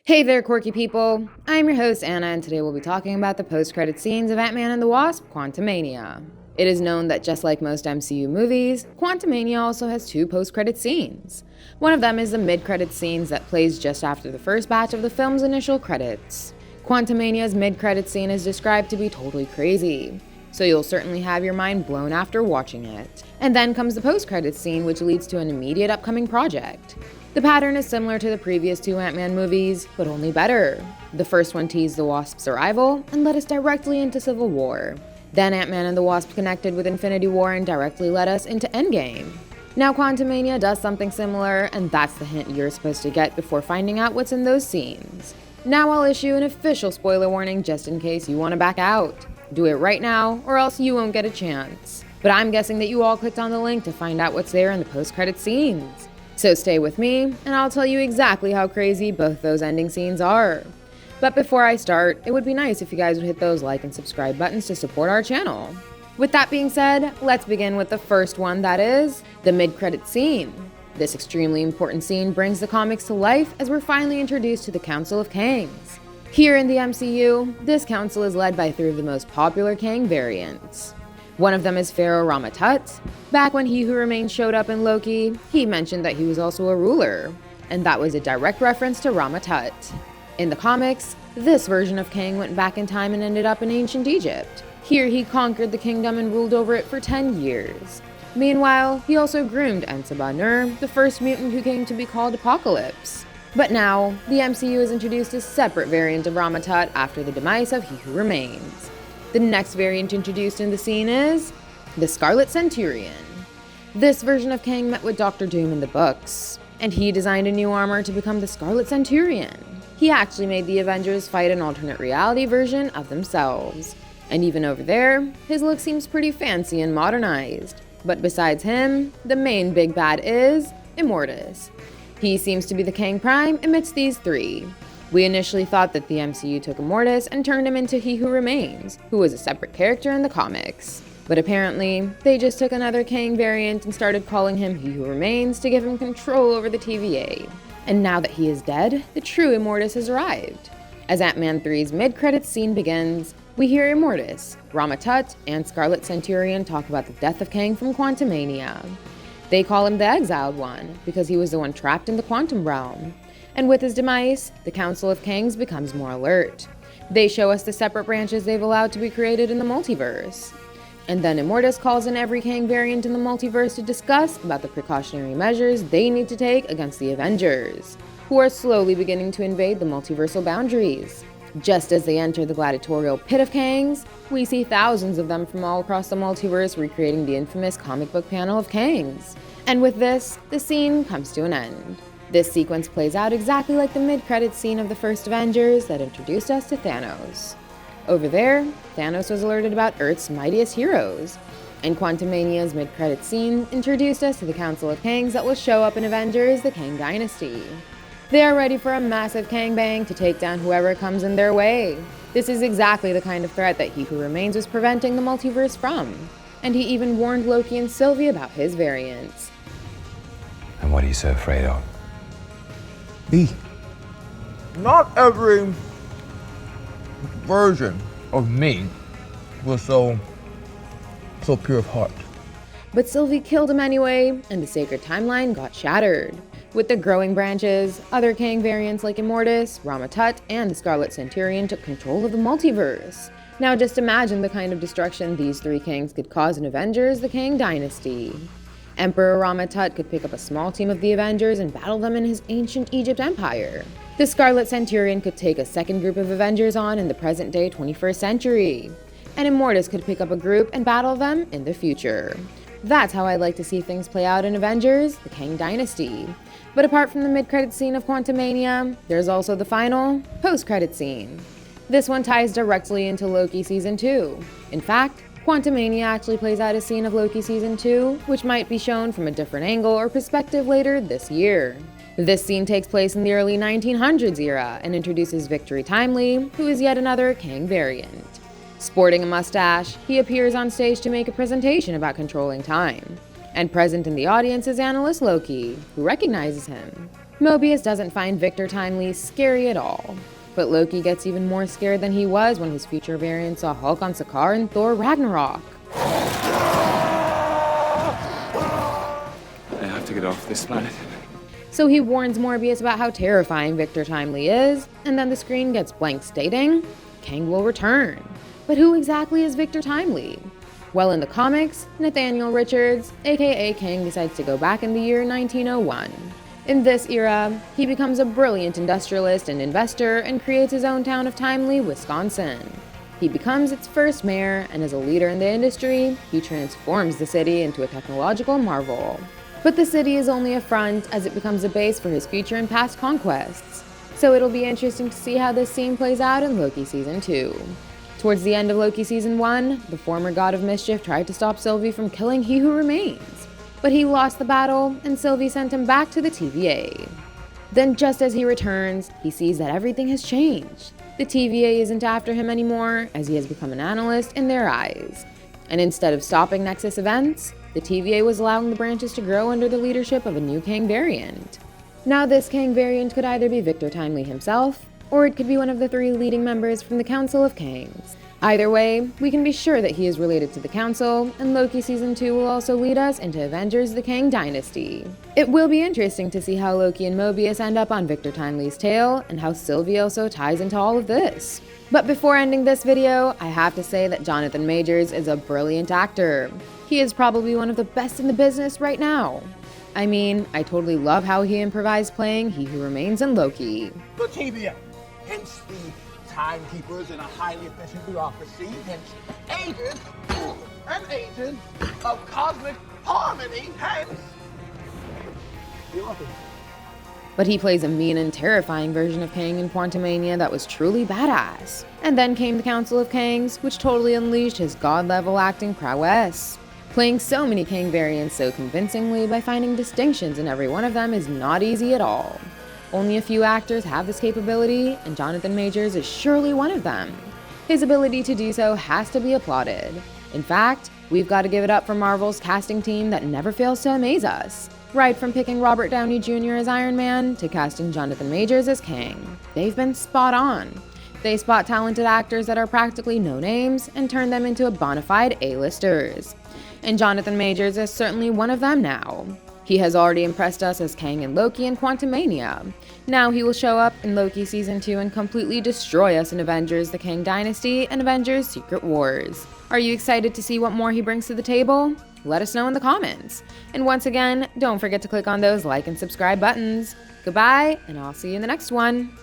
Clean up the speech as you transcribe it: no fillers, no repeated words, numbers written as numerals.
Hey there, quirky people! I'm your host, Anna, and today we'll be talking about the post-credit scenes of Ant-Man and the Wasp Quantumania. It is known that just like most MCU movies, Quantumania also has two post-credit scenes. One of them is the mid-credit scenes that plays just after the first batch of the film's initial credits. Quantumania's mid-credit scene is described to be totally crazy, so you'll certainly have your mind blown after watching it. And then comes the post-credit scene, which leads to an immediate upcoming project. The pattern is similar to the previous two Ant-Man movies, but only better. The first one teased the Wasp's arrival and led us directly into Civil War. Then Ant-Man and the Wasp connected with Infinity War and directly led us into Endgame. Now Quantumania does something similar, and that's the hint you're supposed to get before finding out what's in those scenes. Now I'll issue an official spoiler warning just in case you want to back out. Do it right now, or else you won't get a chance. But I'm guessing that you all clicked on the link to find out what's there in the post-credit scenes. So stay with me, and I'll tell you exactly how crazy both those ending scenes are. But before I start, it would be nice if you guys would hit those like and subscribe buttons to support our channel. With that being said, let's begin with the first one, that is, the mid-credit scene. This extremely important scene brings the comics to life as we're finally introduced to the Council of Kangs. Here in the MCU, this council is led by three of the most popular Kang variants. One of them is Pharaoh Rama-Tut. Back when He Who Remains showed up in Loki, he mentioned that he was also a ruler, and that was a direct reference to Rama-Tut. In the comics, this version of Kang went back in time and ended up in ancient Egypt. Here he conquered the kingdom and ruled over it for 10 years. Meanwhile, he also groomed Ansa-Ba-Nur, the first mutant who came to be called Apocalypse. But now, the MCU has introduced a separate variant of Rama-Tut after the demise of He Who Remains. The next variant introduced in the scene is the Scarlet Centurion. This version of Kang met with Dr. Doom in the books, and he designed a new armor to become the Scarlet Centurion. He actually made the Avengers fight an alternate reality version of themselves. And even over there, his look seems pretty fancy and modernized. But besides him, the main big bad is Immortus. He seems to be the Kang Prime amidst these three. We initially thought that the MCU took Immortus and turned him into He Who Remains, who was a separate character in the comics. But apparently, they just took another Kang variant and started calling him He Who Remains to give him control over the TVA. And now that he is dead, the true Immortus has arrived. As Ant-Man 3's mid-credits scene begins, we hear Immortus, Rama-Tut, and Scarlet Centurion talk about the death of Kang from Quantumania. They call him the Exiled One, because he was the one trapped in the quantum realm. And with his demise, the Council of Kangs becomes more alert. They show us the separate branches they've allowed to be created in the multiverse. And then Immortus calls in every Kang variant in the multiverse to discuss about the precautionary measures they need to take against the Avengers, who are slowly beginning to invade the multiversal boundaries. Just as they enter the gladiatorial pit of Kangs, we see thousands of them from all across the multiverse recreating the infamous comic book panel of Kangs. And with this, the scene comes to an end. This sequence plays out exactly like the mid-credits scene of the first Avengers that introduced us to Thanos. Over there, Thanos was alerted about Earth's mightiest heroes, and Quantumania's mid-credits scene introduced us to the Council of Kangs that will show up in Avengers: The Kang Dynasty. They are ready for a massive Kang bang to take down whoever comes in their way. This is exactly the kind of threat that He Who Remains was preventing the multiverse from, and he even warned Loki and Sylvie about his variants. And what are you so afraid of? Me. Not every version of me was so pure of heart. But Sylvie killed him anyway, and the sacred timeline got shattered. With the growing branches, other Kang variants like Immortus, Rama-Tut, and the Scarlet Centurion took control of the multiverse. Now just imagine the kind of destruction these three Kangs could cause in Avengers: The Kang Dynasty. Emperor Rama-Tut could pick up a small team of the Avengers and battle them in his ancient Egypt empire. The Scarlet Centurion could take a second group of Avengers on in the present-day 21st century. And Immortus could pick up a group and battle them in the future. That's how I'd like to see things play out in Avengers: The Kang Dynasty. But apart from the mid-credit scene of Quantumania, there's also the final, post-credit scene. This one ties directly into Loki Season 2. In fact, Quantumania actually plays out a scene of Loki Season 2, which might be shown from a different angle or perspective later this year. This scene takes place in the early 1900s era and introduces Victory Timely, who is yet another Kang variant. Sporting a mustache, he appears on stage to make a presentation about controlling time. And present in the audience is analyst Loki, who recognizes him. Mobius doesn't find Victor Timely scary at all. But Loki gets even more scared than he was when his future variant saw Hulk on Sakaar in Thor Ragnarok. I have to get off this planet. So he warns Morbius about how terrifying Victor Timely is, and then the screen gets blank stating, Kang will return. But who exactly is Victor Timely? Well, in the comics, Nathaniel Richards, aka Kang, decides to go back in the year 1901. In this era, he becomes a brilliant industrialist and investor and creates his own town of Timely, Wisconsin. He becomes its first mayor, and as a leader in the industry, he transforms the city into a technological marvel. But the city is only a front, as it becomes a base for his future and past conquests. So it'll be interesting to see how this scene plays out in Loki Season 2. Towards the end of Loki Season 1, the former god of mischief tried to stop Sylvie from killing He Who Remains. But he lost the battle, and Sylvie sent him back to the TVA. Then just as he returns, he sees that everything has changed. The TVA isn't after him anymore, as he has become an analyst in their eyes. And instead of stopping Nexus events, the TVA was allowing the branches to grow under the leadership of a new Kang variant. Now this Kang variant could either be Victor Timely himself, or it could be one of the 3 leading members from the Council of Kangs. Either way, we can be sure that he is related to the Council, and Loki Season 2 will also lead us into Avengers: The Kang Dynasty. It will be interesting to see how Loki and Mobius end up on Victor Timely's tail, and how Sylvie also ties into all of this. But before ending this video, I have to say that Jonathan Majors is a brilliant actor. He is probably one of the best in the business right now. I mean, I totally love how he improvised playing He Who Remains in Loki. The TVA, hence the timekeepers in a highly efficient bureaucracy, hence agents and agents of cosmic harmony, hence bureaucracy. But he plays a mean and terrifying version of Kang in Quantumania that was truly badass. And then came the Council of Kangs, which totally unleashed his god-level acting prowess. Playing so many Kang variants so convincingly by finding distinctions in every one of them is not easy at all. Only a few actors have this capability, and Jonathan Majors is surely one of them. His ability to do so has to be applauded. In fact, we've got to give it up for Marvel's casting team that never fails to amaze us. Right from picking Robert Downey Jr. as Iron Man to casting Jonathan Majors as Kang. They've been spot on. They spot talented actors that are practically no names and turn them into bona fide A-listers. And Jonathan Majors is certainly one of them now. He has already impressed us as Kang in Loki and Quantumania. Now he will show up in Loki Season 2 and completely destroy us in Avengers: The Kang Dynasty and Avengers: Secret Wars. Are you excited to see what more he brings to the table? Let us know in the comments. And once again, don't forget to click on those like and subscribe buttons. Goodbye, and I'll see you in the next one.